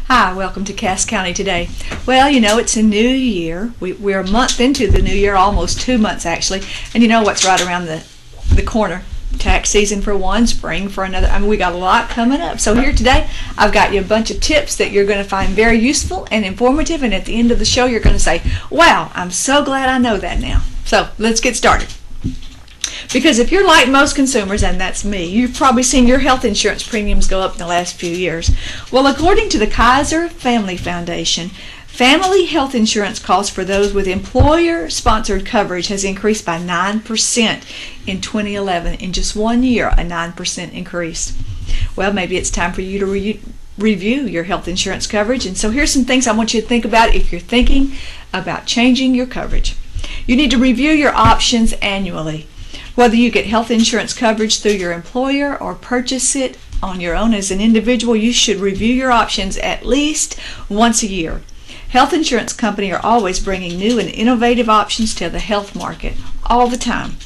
Hi, welcome to Cass County today. Well, it's a new year. We're a month into the new year, almost 2 months actually. And you know what's right around the corner? Tax season for one, spring for another. We got a lot coming up. So here today, I've got you a bunch of tips that you're going to find very useful and informative. And at the end of the show, you're going to say, wow, I'm so glad I know that now. So let's get started. Because if you're like most consumers, and that's me, you've probably seen your health insurance premiums go up in the last few years. Well, according to the Kaiser Family Foundation, family health insurance costs for those with employer-sponsored coverage has increased by 9% in 2011. In just 1 year, a 9% increase. Well, maybe it's time for you to review your health insurance coverage. And so here's some things I want you to think about if you're thinking about changing your coverage. You need to review your options annually. Whether you get health insurance coverage through your employer or purchase it on your own as an individual, you should review your options at least once a year. Health insurance companies are always bringing new and innovative options to the health market all the time.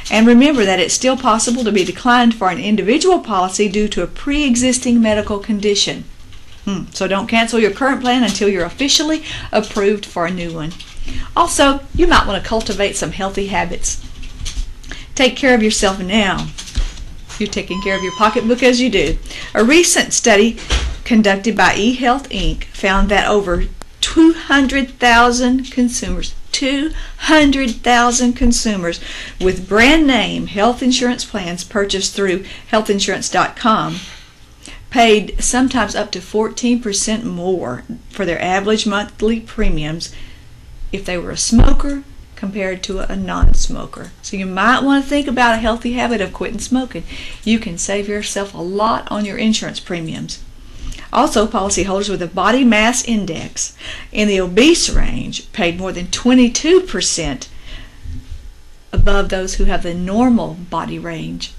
And remember that it's still possible to be declined for an individual policy due to a pre-existing medical condition. So don't cancel your current plan until you're officially approved for a new one. Also, you might want to cultivate some healthy habits. Take care of yourself now. You're taking care of your pocketbook as you do. A recent study conducted by eHealth Inc. found that over 200,000 consumers with brand name health insurance plans purchased through healthinsurance.com paid sometimes up to 14% more for their average monthly premiums if they were a smoker compared to a non-smoker. So you might want to think about a healthy habit of quitting smoking. You can save yourself a lot on your insurance premiums. Also, policyholders with a body mass index in the obese range paid more than 22% above those who have the normal body range.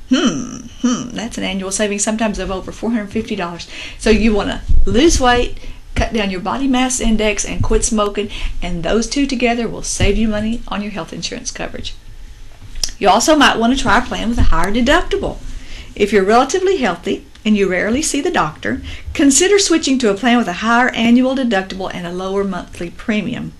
That's an annual savings sometimes of over $450. So you want to lose weight, cut down your body mass index, and quit smoking, and those two together will save you money on your health insurance coverage. You also might want to try a plan with a higher deductible. If you're relatively healthy and you rarely see the doctor, consider switching to a plan with a higher annual deductible and a lower monthly premium.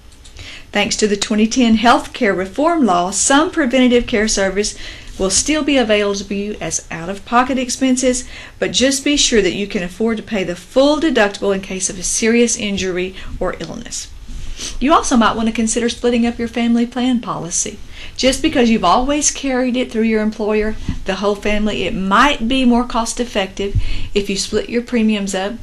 Thanks to the 2010 health care reform law, some preventative care service will still be available to you as out-of-pocket expenses, but just be sure that you can afford to pay the full deductible in case of a serious injury or illness. You also might want to consider splitting up your family plan policy. Just because you've always carried it through your employer, the whole family, it might be more cost-effective if you split your premiums up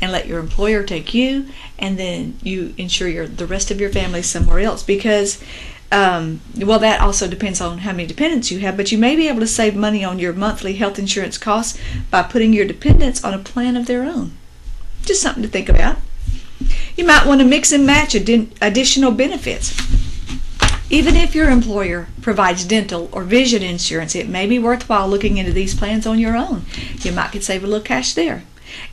and let your employer take you, and then you insure the rest of your family somewhere else. Because that also depends on how many dependents you have, but you may be able to save money on your monthly health insurance costs by putting your dependents on a plan of their own. Just something to think about. You might want to mix and match additional benefits. Even if your employer provides dental or vision insurance, it may be worthwhile looking into these plans on your own. You might could save a little cash there.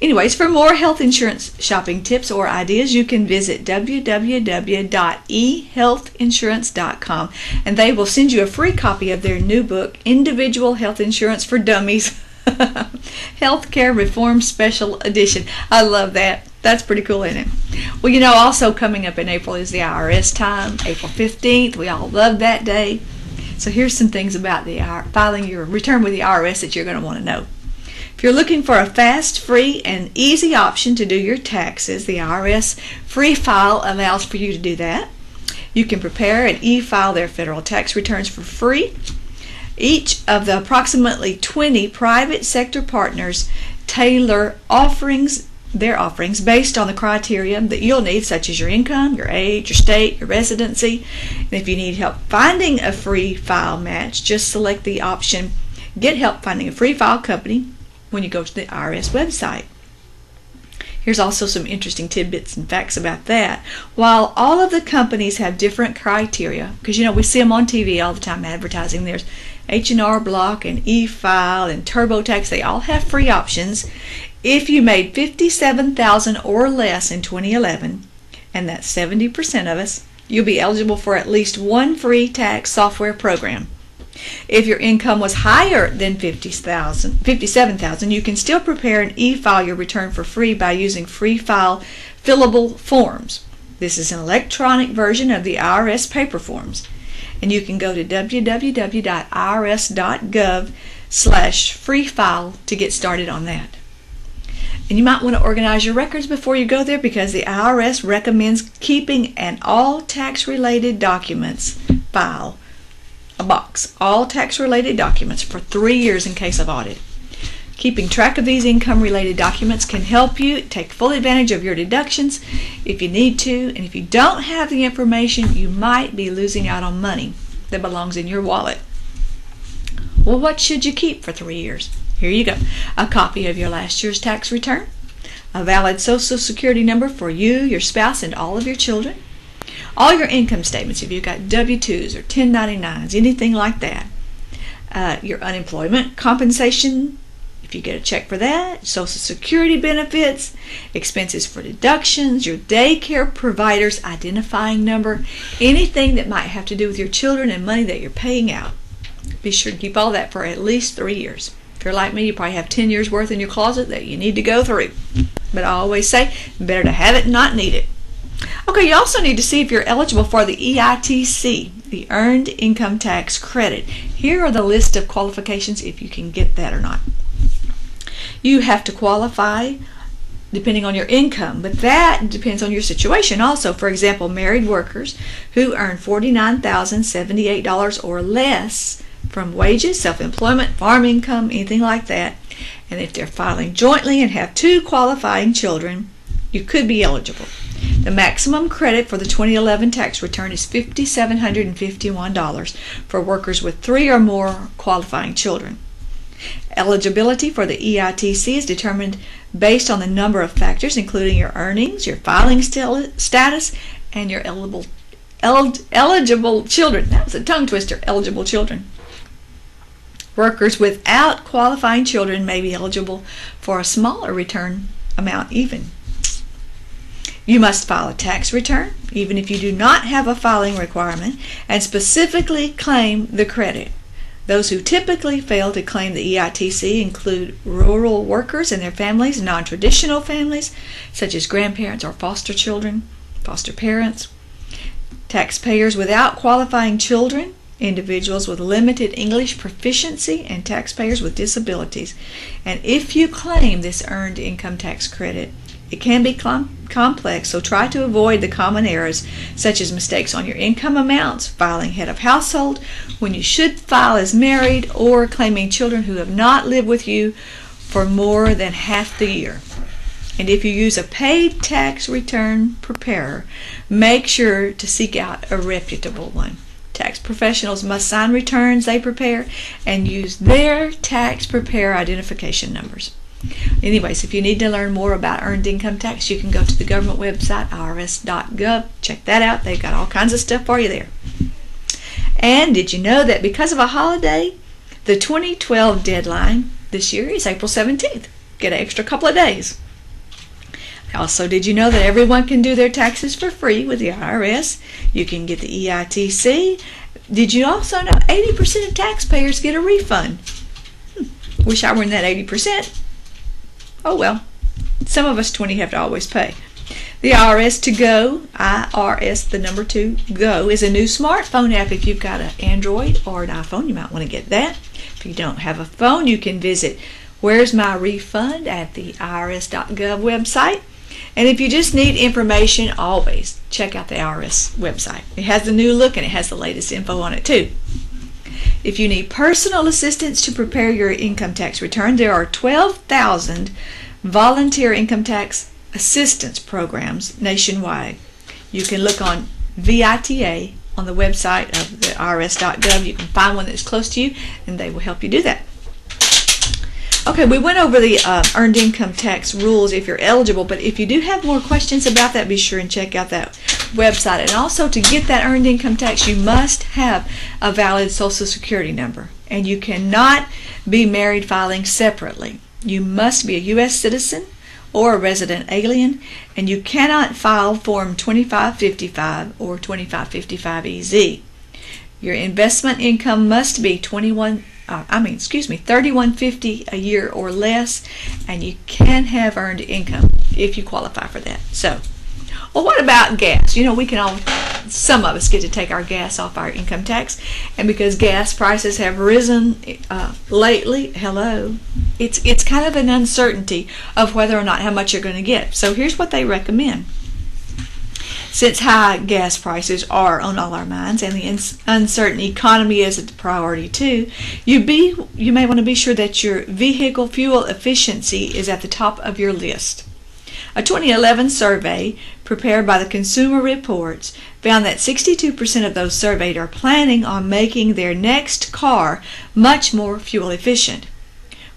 Anyways, for more health insurance shopping tips or ideas, you can visit www.ehealthinsurance.com, and they will send you a free copy of their new book, Individual Health Insurance for Dummies, Healthcare Reform Special Edition. I love that. That's pretty cool, isn't it? Well, also coming up in April is the IRS time, April 15th. We all love that day. So here's some things about filing your return with the IRS that you're going to want to know. If you're looking for a fast, free, and easy option to do your taxes, the IRS Free File allows for you to do that. You can prepare and e-file their federal tax returns for free. Each of the approximately 20 private sector partners tailor their offerings based on the criteria that you'll need, such as your income, your age, your state, your residency. And if you need help finding a free file match, just select the option Get Help Finding a Free File Company when you go to the IRS website. Here's also some interesting tidbits and facts about that. While all of the companies have different criteria, because we see them on TV all the time advertising, there's H&R Block and eFile and TurboTax, they all have free options. If you made $57,000 or less in 2011, and that's 70% of us, you'll be eligible for at least one free tax software program. If your income was higher than $57,000, you can still prepare and e-file your return for free by using Free File fillable forms. This is an electronic version of the IRS paper forms. And you can go to www.irs.gov/freefile to get started on that. And you might want to organize your records before you go there, because the IRS recommends keeping an all tax-related documents file, a box, all tax-related documents for 3 years in case of audit. Keeping track of these income-related documents can help you take full advantage of your deductions if you need to, and if you don't have the information, you might be losing out on money that belongs in your wallet. Well, what should you keep for 3 years? Here you go. A copy of your last year's tax return, a valid Social Security number for you, your spouse, and all of your children, all your income statements if you've got W-2s or 1099s, anything like that, your unemployment compensation if you get a check for that, Social Security benefits, expenses for deductions, your daycare provider's identifying number, anything that might have to do with your children and money that you're paying out. Be sure to keep all that for at least 3 years. If you're like me, you probably have 10 years worth in your closet that you need to go through. But I always say, better to have it and not need it. Okay, you also need to see if you're eligible for the EITC, the Earned Income Tax Credit. Here are the list of qualifications if you can get that or not. You have to qualify depending on your income, but that depends on your situation also. For example, married workers who earn $49,078 or less from wages, self-employment, farm income, anything like that, and if they're filing jointly and have 2 qualifying children, you could be eligible. The maximum credit for the 2011 tax return is $5,751 for workers with 3 or more qualifying children. Eligibility for the EITC is determined based on the number of factors, including your earnings, your filing status, and your eligible children. That was a tongue twister, eligible children. Workers without qualifying children may be eligible for a smaller return amount even. You must file a tax return, even if you do not have a filing requirement, and specifically claim the credit. Those who typically fail to claim the EITC include rural workers and their families, non-traditional families, such as grandparents or foster children, foster parents, taxpayers without qualifying children, individuals with limited English proficiency, and taxpayers with disabilities. And if you claim this earned income tax credit, it can be complex, so try to avoid the common errors such as mistakes on your income amounts, filing head of household when you should file as married, or claiming children who have not lived with you for more than half the year. And if you use a paid tax return preparer, make sure to seek out a reputable one. Tax professionals must sign returns they prepare and use their tax preparer identification numbers. Anyways, if you need to learn more about earned income tax, you can go to the government website, irs.gov. Check that out. They've got all kinds of stuff for you there. And did you know that because of a holiday, the 2012 deadline this year is April 17th? Get an extra couple of days. Also, did you know that everyone can do their taxes for free with the IRS? You can get the EITC. Did you also know 80% of taxpayers get a refund? Wish I were in that 80%. Oh well, some of us 20 have to always pay. The IRS To Go, IRS the number 2 Go, is a new smartphone app. If you've got an Android or an iPhone, you might want to get that. If you don't have a phone, you can visit Where's My Refund at the irs.gov website. And if you just need information, always check out the IRS website. It has the new look and it has the latest info on it too. If you need personal assistance to prepare your income tax return, there are 12,000 volunteer income tax assistance programs nationwide. You can look on VITA on the website of the irs.gov. You can find one that's close to you and they will help you do that. Okay, we went over the earned income tax rules if you're eligible, but if you do have more questions about that, be sure and check out that website. And also, to get that earned income tax, you must have a valid Social Security number, and you cannot be married filing separately. You must be a U.S. citizen or a resident alien, and you cannot file Form 2555 or 2555EZ. Your investment income must be $31.50 a year or less, and you can have earned income if you qualify for that. So, well, what about gas? Some of us get to take our gas off our income tax, and because gas prices have risen lately, it's kind of an uncertainty of whether or not how much you're going to get. So here's what they recommend. Since high gas prices are on all our minds and the uncertain economy is a priority too, you may want to be sure that your vehicle fuel efficiency is at the top of your list. A 2011 survey prepared by the Consumer Reports found that 62% of those surveyed are planning on making their next car much more fuel efficient.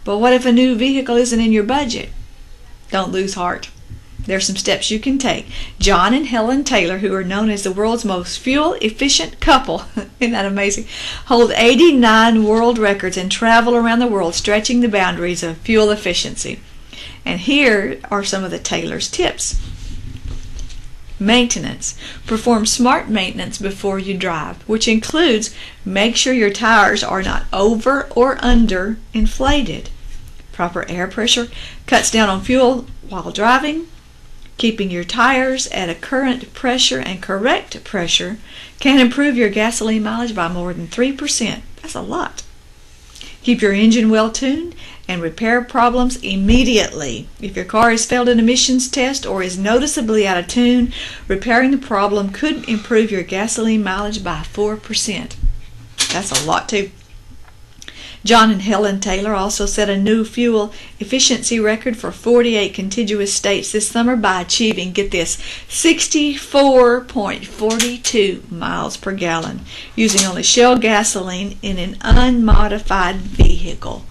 But what if a new vehicle isn't in your budget? Don't lose heart. There are some steps you can take. John and Helen Taylor, who are known as the world's most fuel-efficient couple, isn't that amazing, hold 89 world records and travel around the world stretching the boundaries of fuel efficiency. And here are some of the Taylor's tips. Maintenance. Perform smart maintenance before you drive, which includes make sure your tires are not over or under inflated. Proper air pressure cuts down on fuel while driving. Keeping your tires at a current pressure and correct pressure can improve your gasoline mileage by more than 3%. That's a lot. Keep your engine well tuned and repair problems immediately. If your car has failed an emissions test or is noticeably out of tune, repairing the problem could improve your gasoline mileage by 4%. That's a lot too. John and Helen Taylor also set a new fuel efficiency record for 48 contiguous states this summer by achieving, get this, 64.42 miles per gallon using only Shell gasoline in an unmodified vehicle.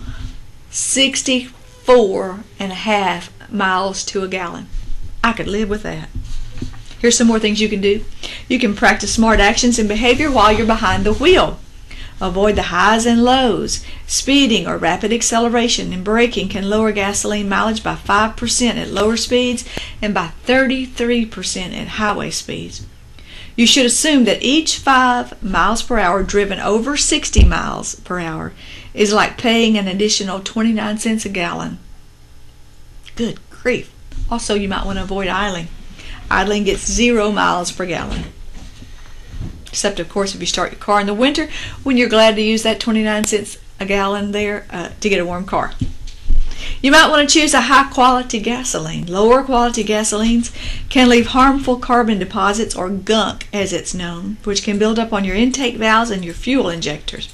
64.5 miles to a gallon. I could live with that. Here's some more things you can do. You can practice smart actions and behavior while you're behind the wheel. Avoid the highs and lows. Speeding or rapid acceleration and braking can lower gasoline mileage by 5% at lower speeds and by 33% at highway speeds. You should assume that each 5 miles per hour driven over 60 miles per hour is like paying an additional 29 cents a gallon. Good grief. Also, you might want to avoid idling. Idling gets 0 miles per gallon. Except, of course, if you start your car in the winter when you're glad to use that 29 cents a gallon there to get a warm car. You might want to choose a high-quality gasoline. Lower-quality gasolines can leave harmful carbon deposits, or gunk as it's known, which can build up on your intake valves and your fuel injectors.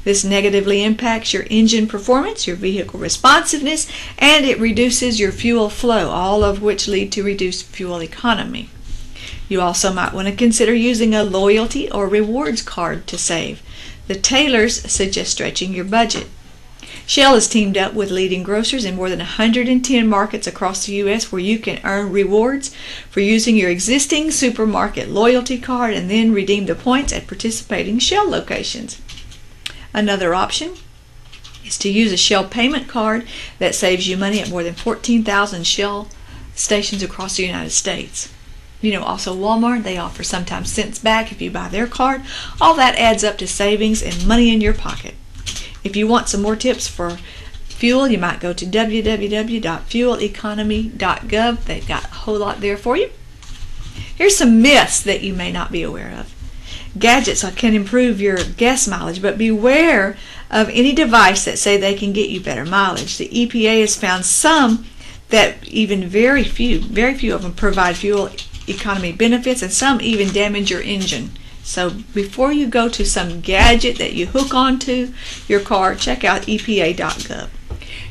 This negatively impacts your engine performance, your vehicle responsiveness, and it reduces your fuel flow, all of which lead to reduced fuel economy. You also might want to consider using a loyalty or rewards card to save. The Taylors suggest stretching your budget. Shell has teamed up with leading grocers in more than 110 markets across the U.S. where you can earn rewards for using your existing supermarket loyalty card and then redeem the points at participating Shell locations. Another option is to use a Shell payment card that saves you money at more than 14,000 Shell stations across the United States. Also Walmart, they offer sometimes cents back if you buy their card. All that adds up to savings and money in your pocket. If you want some more tips for fuel, you might go to www.fueleconomy.gov. They've got a whole lot there for you. Here's some myths that you may not be aware of. Gadgets can improve your gas mileage, but beware of any device that say they can get you better mileage. The EPA has found some that even very few of them provide fuel economy benefits, and some even damage your engine. So before you go to some gadget that you hook onto your car, check out EPA.gov.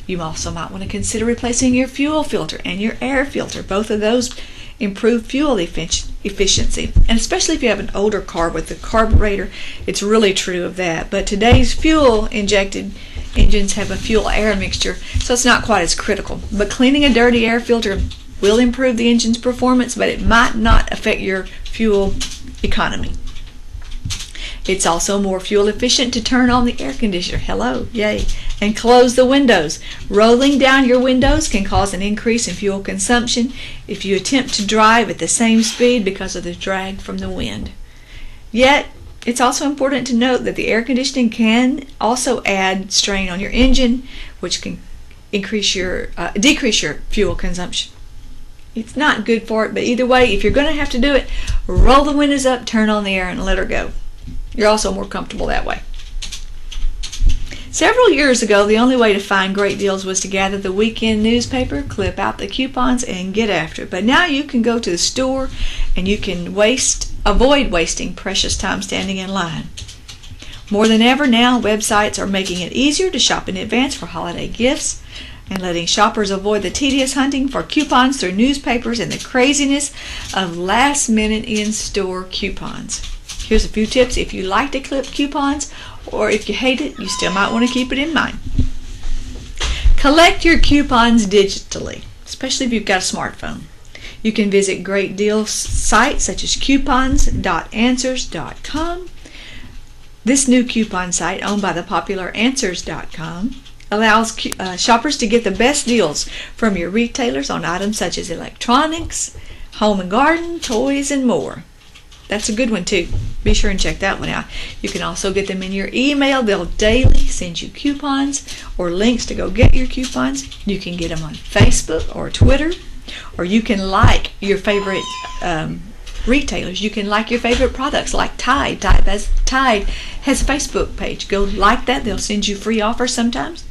You also might want to consider replacing your fuel filter and your air filter. Both of those improve fuel efficiency, and especially if you have an older car with the carburetor, it's really true of that. But today's fuel injected engines have a fuel air mixture, so it's not quite as critical. But cleaning a dirty air filter will improve the engine's performance, but it might not affect your fuel economy. It's also more fuel efficient to turn on the air conditioner, yay, and close the windows. Rolling down your windows can cause an increase in fuel consumption if you attempt to drive at the same speed because of the drag from the wind. Yet, It's also important to note that the air conditioning can also add strain on your engine, which can decrease your fuel consumption. It's not good for it, but either way, if you're going to have to do it, roll the windows up, turn on the air, and let her go. You're also more comfortable that way. Several years ago, the only way to find great deals was to gather the weekend newspaper, clip out the coupons, and get after it. But now you can go to the store and you can avoid wasting precious time standing in line. More than ever now, websites are making it easier to shop in advance for holiday gifts and letting shoppers avoid the tedious hunting for coupons through newspapers and the craziness of last-minute in-store coupons. Here's a few tips if you like to clip coupons, or if you hate it, you still might want to keep it in mind. Collect your coupons digitally, especially if you've got a smartphone. You can visit great deals sites such as coupons.answers.com. This new coupon site, owned by the popular Answers.com, allows shoppers to get the best deals from your retailers on items such as electronics, home and garden, toys, and more. That's a good one too. Be sure and check that one out. You can also get them in your email. They'll daily send you coupons or links to go get your coupons. You can get them on Facebook or Twitter, or you can like your favorite retailers. You can like your favorite products like Tide. Tide has a Facebook page. Go like that. They'll send you free offers sometimes.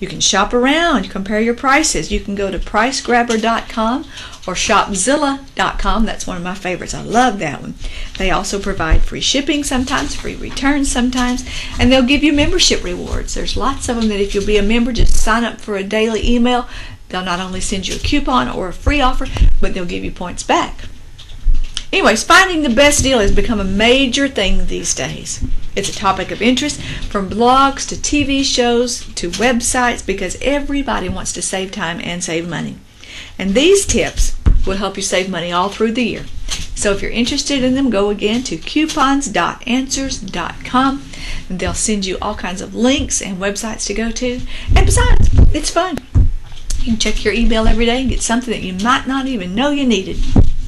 You can shop around, compare your prices. You can go to pricegrabber.com or shopzilla.com. That's one of my favorites. I love that one. They also provide free shipping sometimes, free returns sometimes, and they'll give you membership rewards. There's lots of them that if you'll be a member, just sign up for a daily email. They'll not only send you a coupon or a free offer, but they'll give you points back. Anyways, finding the best deal has become a major thing these days. It's a topic of interest from blogs to TV shows to websites because everybody wants to save time and save money. And these tips will help you save money all through the year. So if you're interested in them, go again to coupons.answers.com and they'll send you all kinds of links and websites to go to. And besides, it's fun. You can check your email every day and get something that you might not even know you needed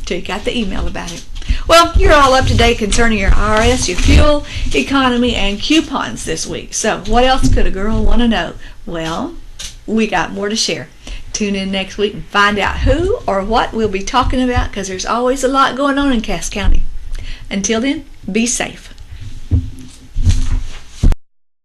till you got the email about it. Well, you're all up to date concerning your IRS, your fuel, economy, and coupons this week. So what else could a girl want to know? Well, we got more to share. Tune in next week and find out who or what we'll be talking about because there's always a lot going on in Cass County. Until then, be safe.